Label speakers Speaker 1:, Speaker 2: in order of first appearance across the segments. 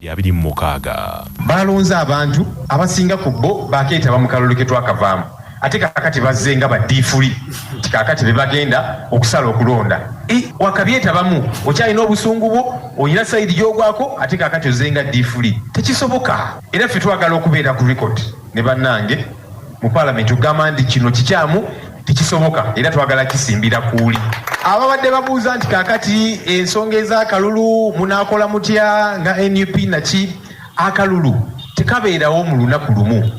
Speaker 1: Yabiri mukaaga.
Speaker 2: Balonza abantu abasinga ku bo bakeetaba mu kalulu ke twakavaamu. Ate kakati bazzenga baddiifuli kakati be bagenda okusala okulonda. Wakabyetabamu okyalina obusungu bwo oyina sayidi gy'ogwako ate kakati ozzenga ddiifuli. Tekisoboka. Era ffe twagala okubeera ku record ne bannange mu paalamenti ogamba nti kino kikyamu tekisoboka era twagala kisimbira kuuli. Ababadde babuuza nti kakati ensonga ez'akalulu munaakola mutya nga NUP naki akalulu tekabeerawo mu lunaku lumu.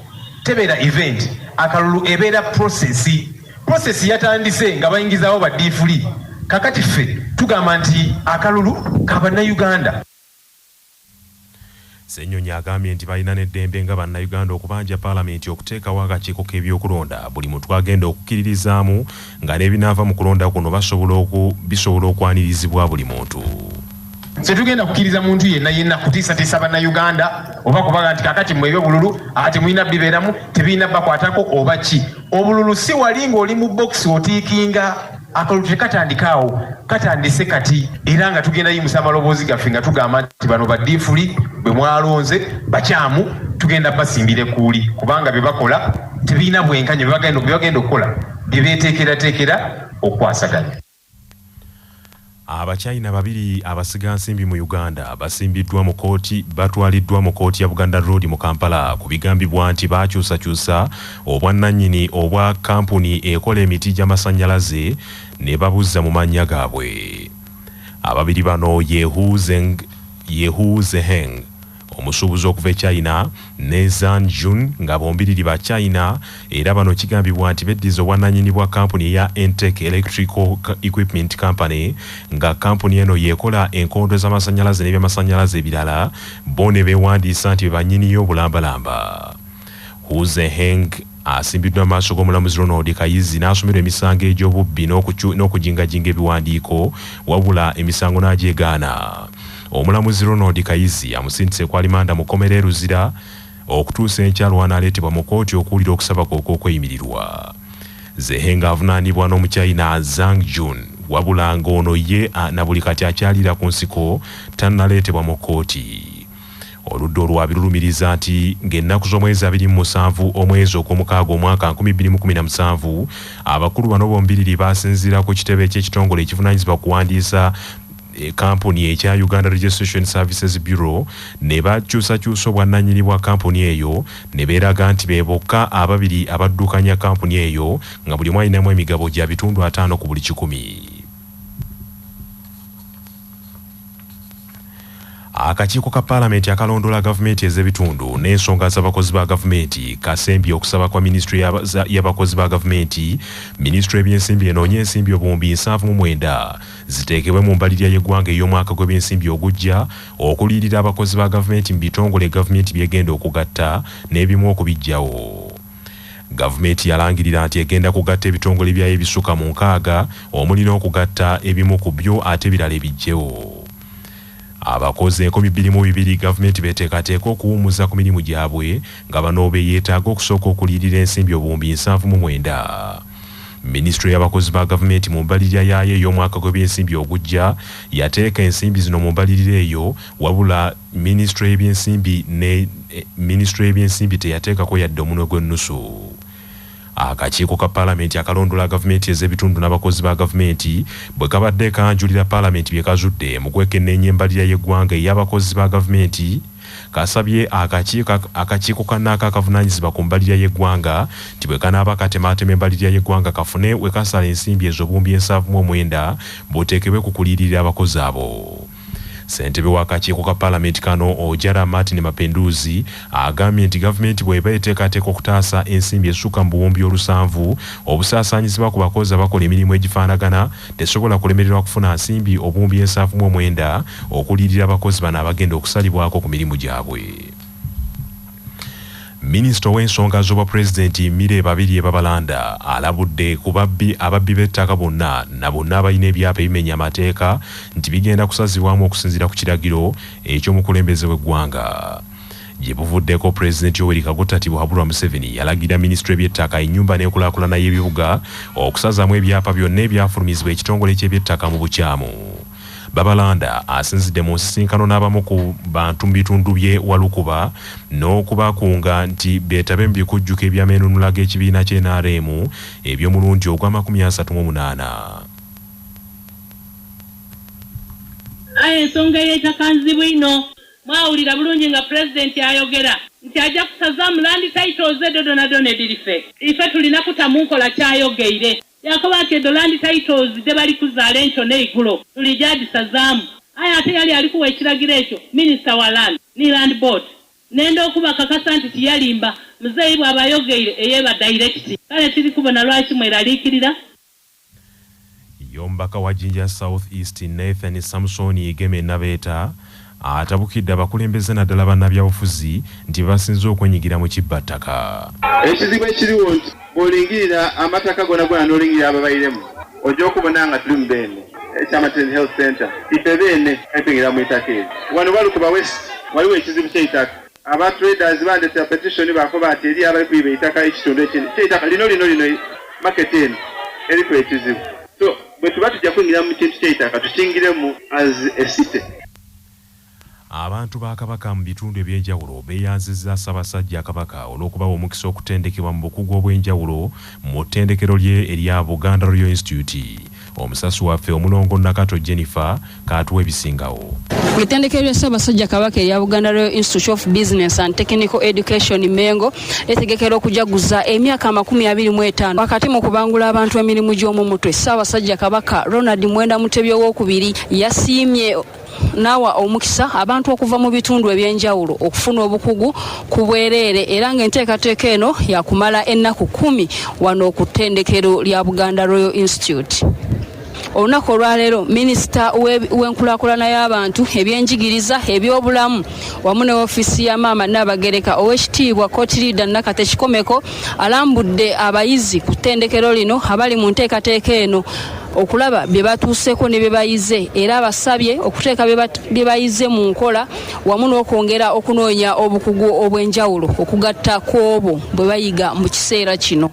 Speaker 2: Tebeera event akalulu ebeera process yatandise nga bayingizawo baddiifuli. Kakati ffe tugamba nti akalulu kabannayuganda.
Speaker 1: Ssenyonyi agambye nti balina n'eddembe nga bannayuganda okubanja paalamenti okuteekawo akakiiko k'ebyokulonda buli muntu agenda okukkiririzaamu nga n'ebinaava mu kulonda kuno bisobola okwanirizibwa buli muntu.
Speaker 2: Setugenda kukkiriza muntu yenna kutiisatiisa bannayuganda oba kubaga nti kakati mwebyo bululu ati mulina bibeeramu tebirina bakwatako oba ki. Obululu si wali ng'oli mu bokisi otiikinga. Akalulu tekatandikaawo katandise kati era nga tugenda yimusa amaloboozi gaffe nga tugamba nti bano baddiifuli bwe mwalonze bakyamu tugenda basimbire kuuli kubanga bye bakola tebirina bwenkanya bye bagenda okukola bye beeteekerateekera okwasaganya.
Speaker 1: Abachina babiri abasiga nsimbi mu Uganda basimbiddwa mu kooti batwaliddwa mu kooti ya Buganda Road mu Kampala ku bigambibwa nti bakyusakyusa obwannannyini obwa kampuni ekola emiti gy'amasannyalaze ne babuzza mu mannya gaabwe. Ababiri bano Yehu Zheng omusuubuzi okuva e China ne Zhang Jun nga bombiriri ba China era bano kigambibwa nti beddiza obwannannyini bwa kampuni ya Entech Electrical Equipment Company nga kampuni eno yekola enkondo z'amasannyalaze n'ebyamasannyalaze ebirala bo ne beewandiisa nti bebannyiniyo obulambalamba. Hu Zheng asimbiddwa maaso g'omulamuzi Ronald Kayizi n'asomerwa emisango egy'obubbi n'okujingajinga ebiwandiiko wabula emisango n'agyegaana. Omulamuzi Ronald Kayizi amusindise ku alimanda mu kkomera Ruzira okutuusa enkyalo wanaaleetebwa mu kooti okuwulira okusaba kwe okw'okweyimirirwa. Zehenga avunaanibwa n'Omuchina Zhang Jun wabula ng'ono ye na buli kati akyalira ku nsiko tannaleetebwa mu kooti. Oludda olwabi lulumiriza nti ng'ennaku z'omwezi 27 omwezi ogw'omukaaga omwaka 2017 abakulu bano bombiriri baasinziira ku kitebe ky'ekitongole ekivunaanyizibwa kuwandiisa kampuni ekya Uganda Registration Services Bureau ne bakyusakyusa obwannannyini bwa kampuni eyo ne beeraga nti be bokka ababiri abaddukanya kampuni eyo nga buli mwalinamu emigabo gya bitundu 5 ku buli 100. Akakiiko ka paalamenti akalondola gavumenti ez'ebitundu n'ensonga z'abakozi ba gavumenti kasembye okusaba kwa minisitule y'abakozi ba gavumenti minisitule y'ebyensimbi enoonye ensimbi obuwumbi 79 ziteekebwe mu mbalirira y'eggwanga ey'omwaka gw'ebyensimbi ogujja okuliyirira abakozi ba gavumenti mu bitongole gavumenti byegenda okugatta n'ebimu okubiggyawo. Gavumenti yalangirira nti egenda kugatta ebitongole byayo ebisukka mu 6 omuli n'okugatta ebimu ku byo ate ebirala ebiggyewo. Abakozi 2,200 gavumenti beteekateeka okuwummuza ku mirimu gyabwe nga bano beeyeetaaga okusooka okuliyirira ensimbi obuwumbi 79. Minisitule y'abakozi ba gavumenti mu mbalirira yaayo ey'omwaka gw'ebyensimbi ogujja yateeka ensimbi zino mu mbalirira eyo wabula minisitule y'ebyensimbi teyateekako yadde omunwe gw'ennusu. Akakiiko ka paalamenti akalondola gavumenti ez'ebitundu n'abakozi ba gavumenti bwe kabadde kanjulira paalamenti bye kazudde mu kwekenneenya embalirira y'eggwanga ey'abakozi ba gavumenti kasabye akakiiko kannaako akavunaanyizibwa ku mbalirira y'eggwanga nti bwe kanaaba katemaatema embalirira y'eggwanga kafune we kasala ensimbi ez'obuwumbi 79 bw'oteekebwe ku kuliyirira abakozi abo. Ssentebe w'akakiiko ka paalamenti kano Ojara Martin Mapenduzi agambye nti gavumenti bw'eba eteekateeka okutaasa ensimbi esukka mu buwumbi 7 obusaasaanyizibwa ku bakozi abakola emirimu egifaanagana tesobola kulemererwa kufuna nsimbi obuwumbi 79 okuliyirira abakozi bano abagenda okusalibwako ku mirimu gyabwe. Minisita w'ensonga z'obwapulezidenti Mire Babirye Babalanda alabudde ku ababbi b'ettaka bonna na bonna abalina ebyapa ebimenya amateeka nti bigenda kusazibwamu okusinziira ku kiragiro eky'omukulembeze w'eggwanga. Gye buvuddeko Pulezidenti Yoweri Kaguta Tibuhaburwa Museveni yalagira minisitule by'ettaka ennyumba n'enkulaakulana y'ebibuga okusazaamu ebyapa byonna ebyafulumizibwa ekitongole ky'ebyettaka mu bukyamu. Babalanda asinzidde mu nsisinkano n'abamu ku bantu mu bitundu bye Walukuba n'okubakunga nti beetabe mu bikujjuko eby'ameenunula g'ekibiina ky'NRM eby'omulundi ogwa38.
Speaker 3: Ensonga y'etakanzibwa ino mwawulira bulungi nga pulezidenti ayogera nti ajja kusazaamu land titles edodona edirife ife tulina kutamu nkola kyayogeire yakoba nti edo land titles de bali kuzaala enkyo n'eigulo tulijagisazaamu ate yali alikuwa ekiragiro ekyo minisita wa land ni land board nenda okuba kakasa nti tiyalimba muzeeyi bw'aba ayogeire eyeeba direct kale tiri kubona lwaki mweraliikirira.
Speaker 1: Yombaka wa Jinja South East Nathan Samsoni Geme Nabeeta atabukidde abakulembeze naddala bannabyabufuzi nti basinze okwenyigira mu kibbattaka.
Speaker 4: Ekizibu ekiriwo nti bw'olingirira amataka gonna n'olingirira ababayiremu ojja okubona nga tuli mu Beene eky'Amatendi Health Center ife Beene epingira mu itaka eri wano Walukuba West waliwo ekizibu ky'eitaka aba traders bandetera petition bakoba ati eri abali kuyiba eitaka ekitundu ky'eitaka lino market eno eriko ekizibu so bwe tuba tujja kwingira mu kintu ky'eitaka tukingiremu as a city.
Speaker 1: Abantu ba Kabaka mu bitundu eby'enjawulo beeyanzizza Ssaabasajja Kabaka olw'okubawa omukisa okutendekebwa mu bukugu obw'enjawulo mu ttendekero lye erya Buganda Royal Institute. Omusasi waffe omulongo Nakato Jennifer kaatuwa ebisingawo.
Speaker 5: Ku ttendekero lya Ssaabasajja Kabaka erya Buganda Royal Institute of Business and Technical Education Mengo etegekera okujaguza emyaka 25 wakati mu kubangula abantu emirimu gy'omu mutwe. Ssaabasajja Kabaka Ronald Mwenda Mutebi II yasiimye nawa omukisa abantu okuva mu bitundu ebyenjawulo okufuna obukugu ku bwereere era ng'enteekateeka eno yakumala ennaku 10 wano ku ttendekero lya Buganda Royal Institute. Olunaku olwaleero minisita w'enkulaakulana y'abantu ebyenjigiriza ebyobulamu wamu ne ofiisi ya maama Nnabagereka Oweekitiibwa Kotirida Nakate Kikomeko alambudde abayizi ku ttendekero lino abali mu nteekateeka eno okulaba bye batuuseeko ne bye bayize era abasabye okuteeka bye bayize mu nkola wamu n'okwongera okunoonya obukugu obw'enjawulo okugatta ku obwo bwe bayiga mu kiseera kino.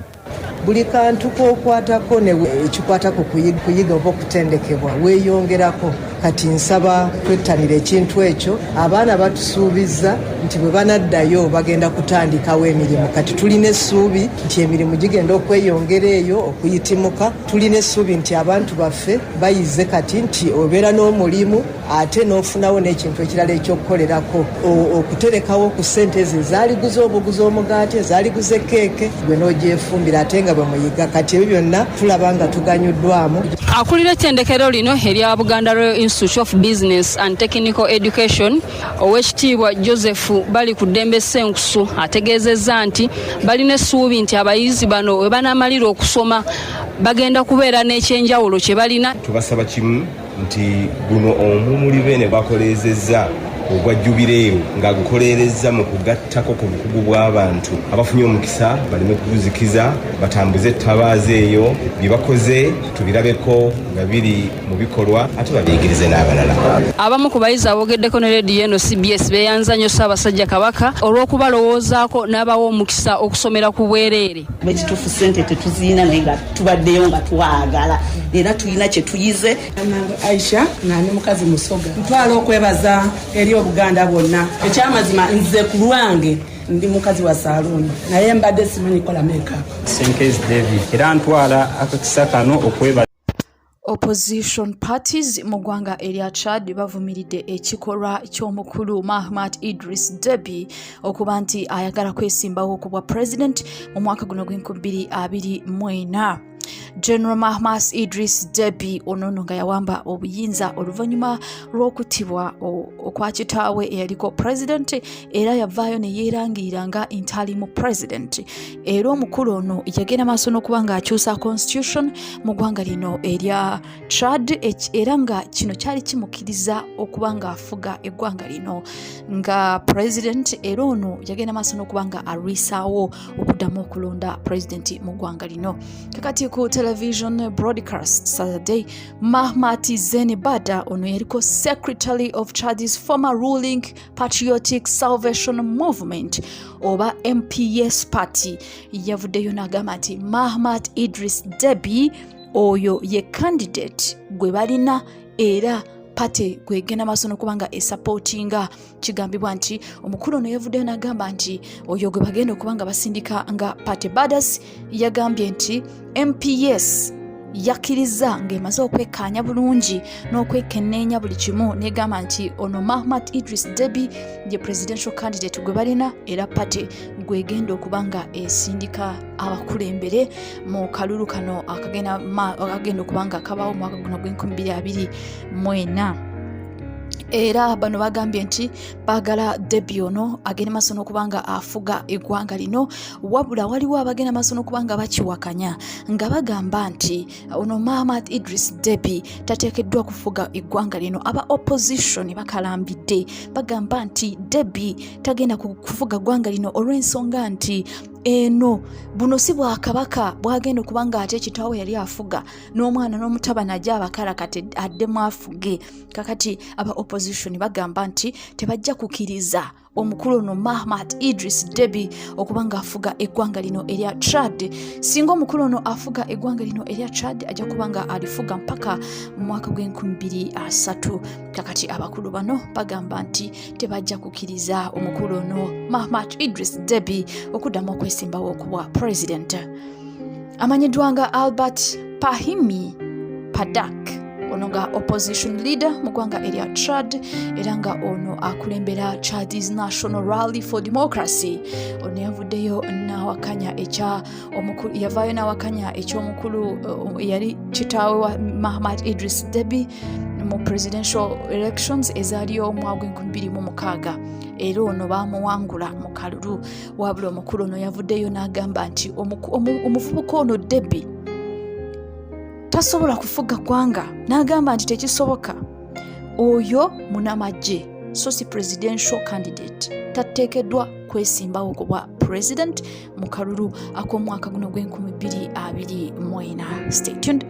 Speaker 6: Buli kantu k'okwatako ne ekikwatako kuyiga oba okutendekebwa weeyongerako kati nsaba twettanira ekintu ekyo abaana batusuubiza nti bwe banaddayo bagenda kutandikawo emirimu kati tulina essuubi nti emirimu gigenda okweyongera eyo okuyitimuka tulina essuubi nti abantu baffe bayize kati nti obeera n'omulimu ate n'ofunawo n'ekintu ekirala ekyokukolerako okuterekawo ku ssente ze zaaliguza obuguzi omugaati zaaliguza keeke gwe n'ogyefumbira ate nga bwe muyiga kati ebyo byonna tulaba nga tuganyuddwamu.
Speaker 5: Akulira ettendekero lino erya Buganda Royal Institute of Business and Technical Education Oweekitiibwa Joseph bali ku ddembe Ssenkusu ategeezezza nti balina essuubi nti abayizi bano we banaamalira okusoma bagenda kubeera n'ekyenjawulo kye balina.
Speaker 7: Tubasaba kimu nti guno omumuli Beene bakoleezezza ogwa jubileeyo nga gukoleerezza mu kugattako ku bukugu bw'abantu abafunye omukisa baleme kuguzikiza batambuze ettabaaza eyo bye bakoze tubirabeko nga biri mu bikolwa ate babeegerize n'abalala.
Speaker 5: Abamu ku bayizi aboogeddeko ne leediyo eno CBS beeyanza nnyo Ssaabasajja Kabaka olw'okubalowoozaako n'abawa omukisa okusomera ku bwereere.
Speaker 8: Ekituufu ssente tetuziina naye nga tubaddeyo nga twagala era tulina kye tuyize.
Speaker 9: Aisha nani mukazi Musoga ntwala okwebaza eri Obuganda bwonna ekyamazima nze ku lwange ndi mukazi wa salooni naye mbadde simanyi kola makeup.
Speaker 10: Senkezi David era ntwala akakisa kano okwebaza.
Speaker 11: Opposition parties mu ggwanga erya Chad bavumiridde ekikolwa ky'omukulu Mahamat Idris Deby okuba nti ayagala kwesimbawo ku bwa president mu mwaka guno gw'e2024. General Mahamat Idris Deby ono nga yawamba obuyinza oluvannyuma lw'okutibwa okwa kitaawe eyaliko president era yavaayo ne yeerangirira nga interim president. Era omukulu ono yagenda maaso n'okuba ng'akyusa constitution mu ggwanga lino erya Chad era nga kino kyali kimukkiriza okuba ng'afuga eggwanga lino nga president. Era ono yagenda maaso n'okuba nga alwisaawo okuddamu okulonda president mu ggwanga lino. Kakati ku television broadcast Saturday, Mahamat Zeni Bada ono yaliko secretary of Chad's former ruling Patriotic Salvation Movement oba MPS party yavuddeyo n'agamba nti Mahamat Idris Deby oyo ye candidate gwe balina era pate gwegenda maaso n'okubanga esupportinga. Kigambibwa nti omukulu ono yavuddeyo n'agamba nti oyo gwe bagenda okubanga basindika nga pate. Badas yagambye nti MPS yakkiriza ng'emaze okwekkaanya bulungi n'okwekenneenya buli kimu, negamba nti ono Mahamat Idris Deby ye presidential candidate gwe balina era pate gwegenda okubanga esindika abakulembere mu kalulu kano akagenda okubanga kabaawo mu mwaka guno gw'2024. Era bano bagambye nti bagala Deby ono agenda maaso n'okubanga afuga eggwanga lino, wabula waliwo abagenda maaso n'okubanga bakiwakanya nga bagamba nti ono Mahamat Idris Deby tateekeddwa kufuga eggwanga lino. Aba opposition bakalambidde bagamba nti Deby tagenda kufuga eggwanga lino olw'ensonga nti eno buno si bwakabaka bwagenda okubanga ate kitaawe yali afuga n'omwana n'omutabani ajja abakala kati addemu afuge. Kakati aba opposition bagamba nti tebajja kukiriza omukulu ono Mahamat Idris Deby okubanga afuga eggwanga lino erya Chad. Singa omukulu ono afuga eggwanga lino erya Chad ajja kubanga alifuga mpaka mu mwaka gw'2030. Kakati abakulu bano bagamba nti tebajja kukiriza omukulu ono Mahamat Idris Deby okuddamu okwesimbawo okuba president. Amanyiddwa nga Albert Pahimi Padak ono nga opposition leader mu ggwanga erya Chad era nga ono akulembera Chad's National Rally for Democracy. Ono yavuddeyo n'awakanya yavaayo n'awakanya eky'omukulu yali kitaawe wa Mahamat Idris Deby mu presidential elections ezaaliyo mu mwaka gw'2006. Era ono baamuwangula mu kalulu, wabula omukulu ono yavuddeyo n'agamba nti omuvubuka ono Deby tasobola kufuga ggwanga, n'agamba nti tekisoboka, oyo munamagye so si presidential candidate, tateekeddwa kwesimbawo okuba president mu kalulu ak'omwaka guno gw'2024. Stay tuned.